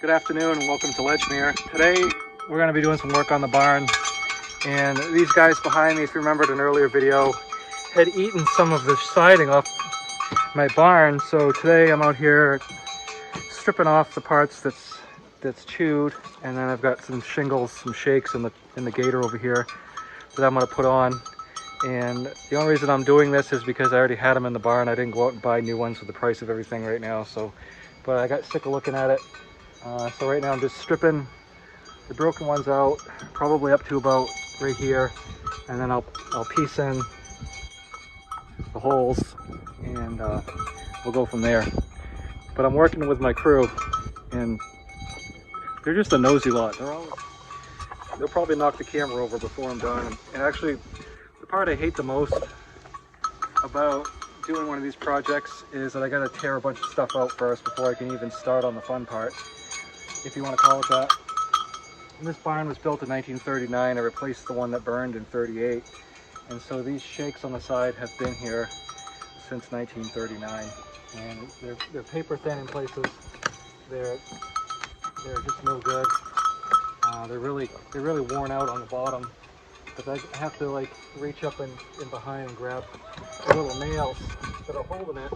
Good afternoon and welcome to Ledgemere. Today we're going to be doing some work on the barn, and these guys behind me, if you remembered an earlier video, had eaten some of the siding off my barn. So today I'm out here stripping off the parts that's chewed, and then I've got some shingles, some shakes in the gator over here that I'm going to put on. And the only reason I'm doing this is because I already had them in the barn. I didn't go out and buy new ones with the price of everything right now. But I got sick of looking at it. So right now I'm just stripping the broken ones out, probably up to about right here, and then I'll piece in the holes, and we'll go from there. But I'm working with my crew, and they're just a nosy lot. They'll probably knock the camera over before I'm done. And actually, the part I hate the most about doing one of these projects is that I gotta tear a bunch of stuff out first before I can even start on the fun part, if you want to call it that. And this barn was built in 1939. I replaced the one that burned in 38. And so these shakes on the side have been here since 1939. And they're paper thin in places. They're just no good. They're really worn out on the bottom. But I have to like reach up in behind and grab the little nails that are holding it.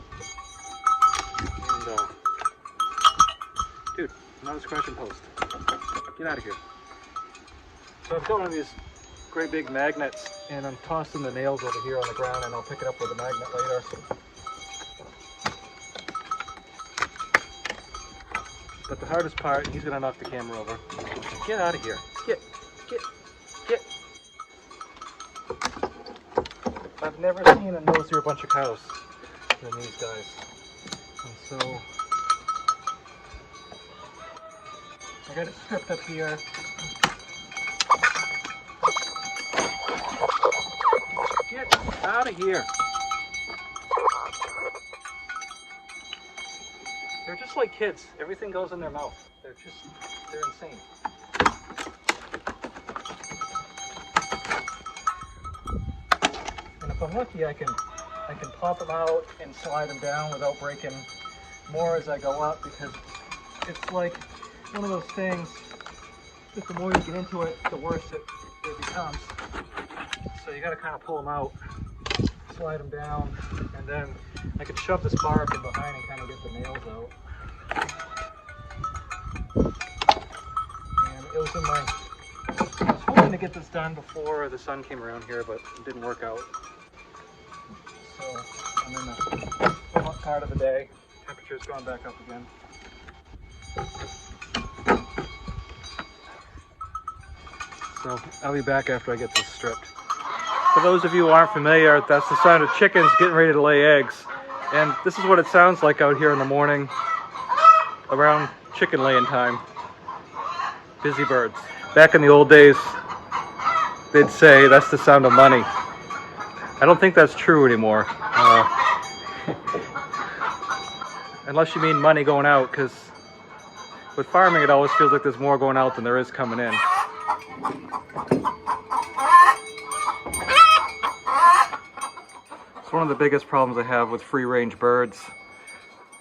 And dude, not a scratching post. Get out of here. So I've got one of these great big magnets, and I'm tossing the nails over here on the ground, and I'll pick it up with a magnet later. But the hardest part, he's gonna knock the camera over. Get out of here. Get. I've never seen a nosier bunch of cows than these guys. And so I got it stripped up here. Get out of here. They're just like kids. Everything goes in their mouth. They're insane. And if I'm lucky, I can pop them out and slide them down without breaking more as I go up, because it's like one of those things that the more you get into it, the worse it becomes. So you got to kind of pull them out, slide them down, and then I could shove this bar up in behind and kind of get the nails out. And it was I was hoping to get this done before the sun came around here, but it didn't work out. So I'm in the hot part of the day. Temperature's gone back up again. So I'll be back after I get this stripped. For those of you who aren't familiar, that's the sound of chickens getting ready to lay eggs. And this is what it sounds like out here in the morning around chicken laying time. Busy birds. Back in the old days, they'd say that's the sound of money. I don't think that's true anymore. Unless you mean money going out, because with farming it always feels like there's more going out than there is coming in. It's one of the biggest problems I have with free-range birds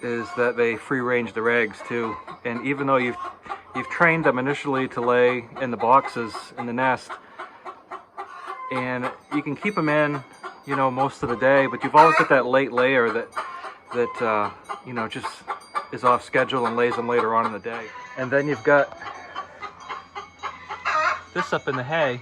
is that they free-range their eggs too. And even though you've trained them initially to lay in the boxes in the nest, and you can keep them in, you know, most of the day, but you've always got that late layer that you know, just is off schedule and lays them later on in the day. And then you've got this up in the hay.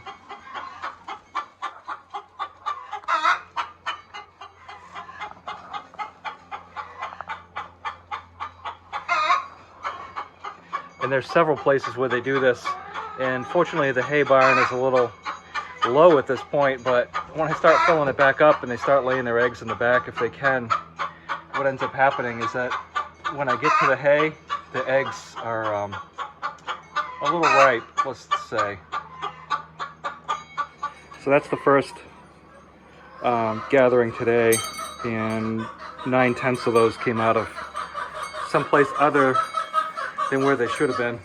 And there's several places where they do this, and fortunately the hay barn is a little low at this point, but when I start filling it back up and they start laying their eggs in the back if they can, what ends up happening is that when I get to the hay, the eggs are a little ripe, let's say. So that's the first gathering today, and 9/10 of those came out of someplace other than where they should have been.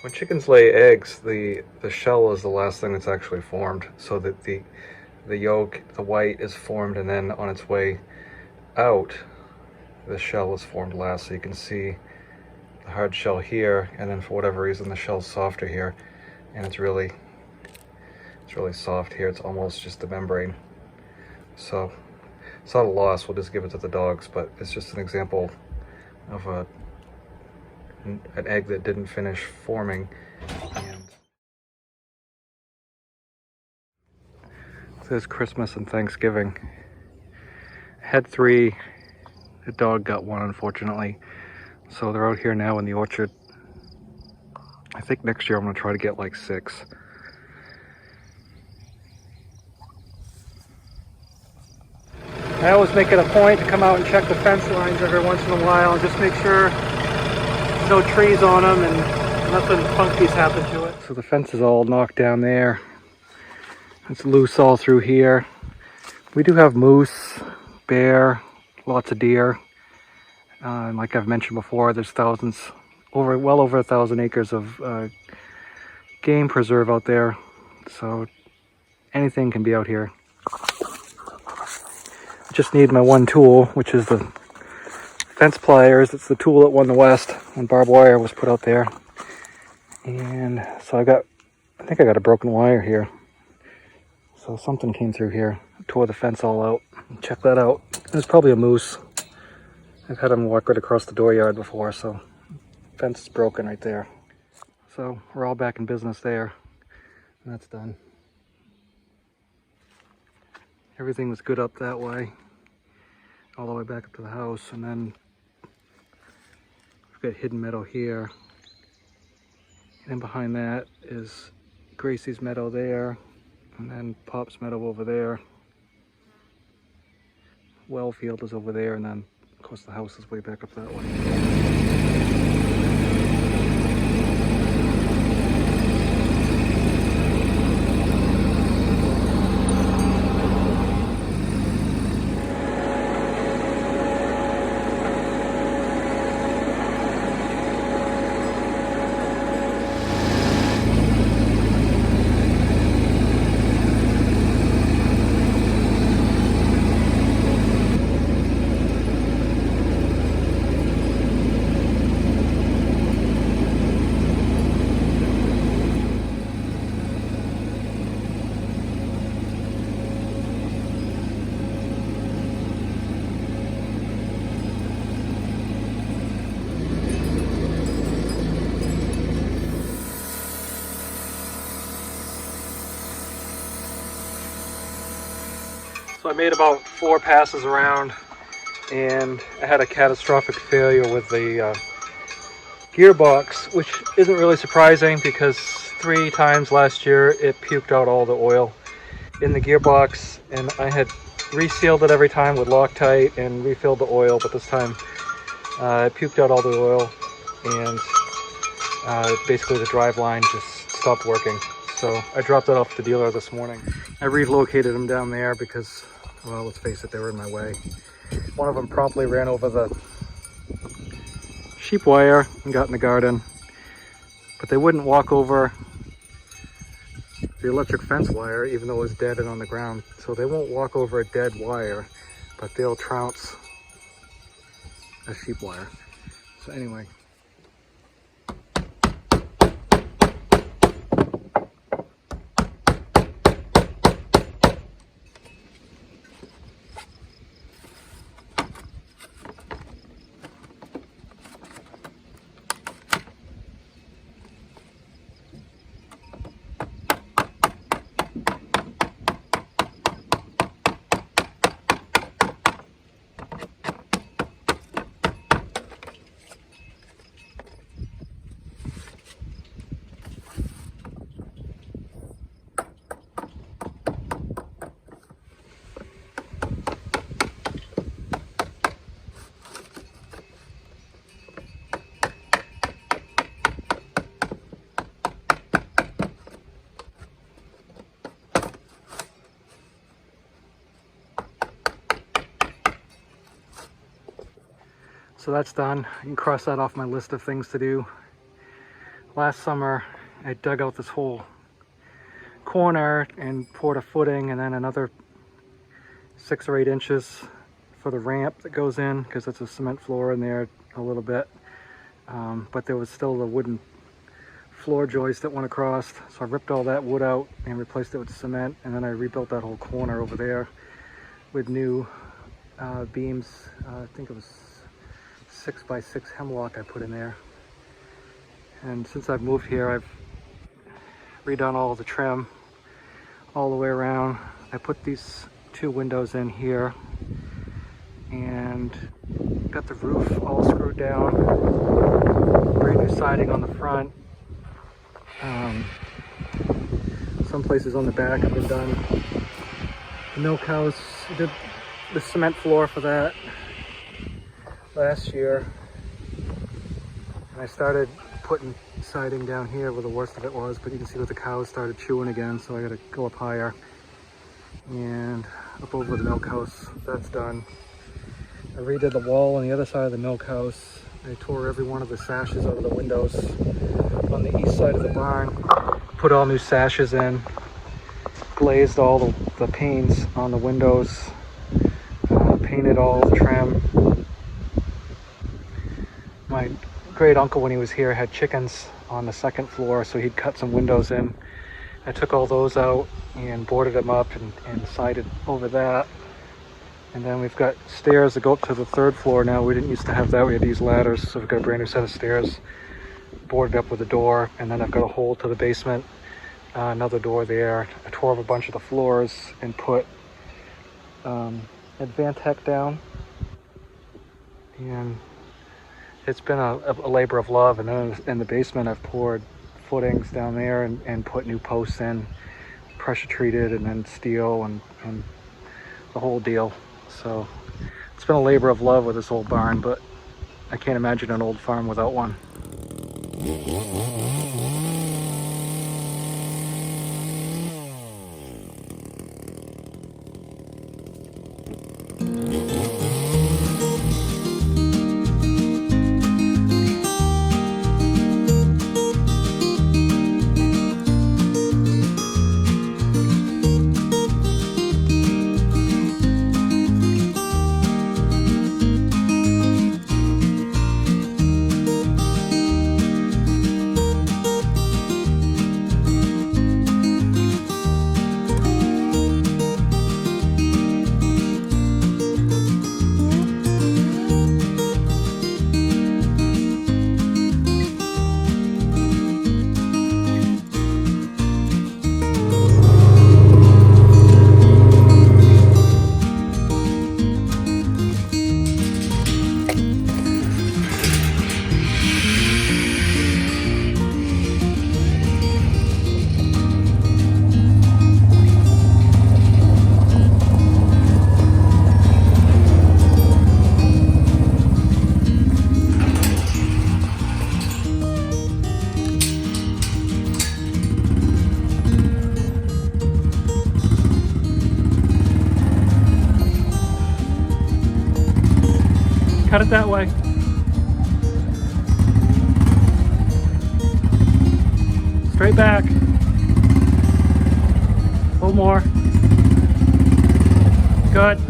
When chickens lay eggs, the shell is the last thing that's actually formed, so that the yolk, the white, is formed, and then on its way out, the shell is formed last. So you can see the hard shell here, and then for whatever reason the shell's softer here, and it's really soft here. It's almost just the membrane. So it's not a loss, we'll just give it to the dogs, but it's just an example of an egg that didn't finish forming. And this is Christmas and Thanksgiving. I had 3, the dog got 1 unfortunately. So they're out here now in the orchard. I think next year I'm gonna try to get like 6. I always make it a point to come out and check the fence lines every once in a while and just make sure there's no trees on them and nothing funky's happened to it. So the fence is all knocked down there. It's loose all through here. We do have moose, bear, lots of deer. And like I've mentioned before, there's well over 1,000 acres of game preserve out there. So anything can be out here. Just need my one tool, which is the fence pliers. It's the tool that won the West when barbed wire was put out there. And so I think I got a broken wire here. So something came through here, tore the fence all out. Check that out. There's probably a moose. I've had him walk right across the dooryard before, so fence is broken right there. So we're all back in business there, and that's done. Everything was good up that way, all the way back up to the house, and then we've got hidden meadow here. And then behind that is Gracie's meadow there, and then Pop's meadow over there. Well field is over there, and then of course the house is way back up that way. So I made about 4 passes around, and I had a catastrophic failure with the gearbox, which isn't really surprising because 3 times last year it puked out all the oil in the gearbox, and I had resealed it every time with Loctite and refilled the oil, but this time it puked out all the oil, and basically the drive line just stopped working. So I dropped it off at the dealer this morning. I relocated them down there because, well, let's face it, they were in my way. One of them promptly ran over the sheep wire and got in the garden, but they wouldn't walk over the electric fence wire even though it was dead and on the ground. So they won't walk over a dead wire, but they'll trounce a sheep wire. So anyway. So that's done. I can cross that off my list of things to do. Last summer, I dug out this whole corner and poured a footing and then another 6 or 8 inches for the ramp that goes in, because it's a cement floor in there a little bit. but there was still the wooden floor joist that went across. So I ripped all that wood out and replaced it with cement, and then I rebuilt that whole corner over there with new beams. I think it was 6x6 hemlock I put in there. And since I've moved here, I've redone all the trim all the way around. I put these 2 windows in here and got the roof all screwed down. Brand new siding on the front. Some places on the back have been done. The milk house, did the cement floor for that last year. And I started putting siding down here where the worst of it was, but you can see that the cows started chewing again, so I gotta go up higher. And up over the milk house, that's done. I redid the wall on the other side of the milk house. I tore every one of the sashes out of the windows on the east side of the barn. Put all new sashes in. Glazed all the panes on the windows. Painted all the trim. My great uncle, when he was here, had chickens on the 2nd floor, so he'd cut some windows in. I took all those out and boarded them up and sided over that. And then we've got stairs that go up to the 3rd floor now. We didn't used to have that. We had these ladders, so we've got a brand new set of stairs boarded up with a door. And then I've got a hole to the basement, another door there. I tore up a bunch of the floors and put Advantech down. And it's been a labor of love. And then in the basement, I've poured footings down there and put new posts in, pressure treated, and then steel and the whole deal. So it's been a labor of love with this old barn, but I can't imagine an old farm without one. Cut it that way. Straight back. A little more. Good.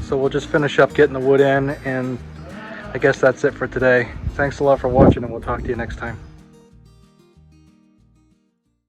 So we'll just finish up getting the wood in, and I guess that's it for today. Thanks a lot for watching, and we'll talk to you next time.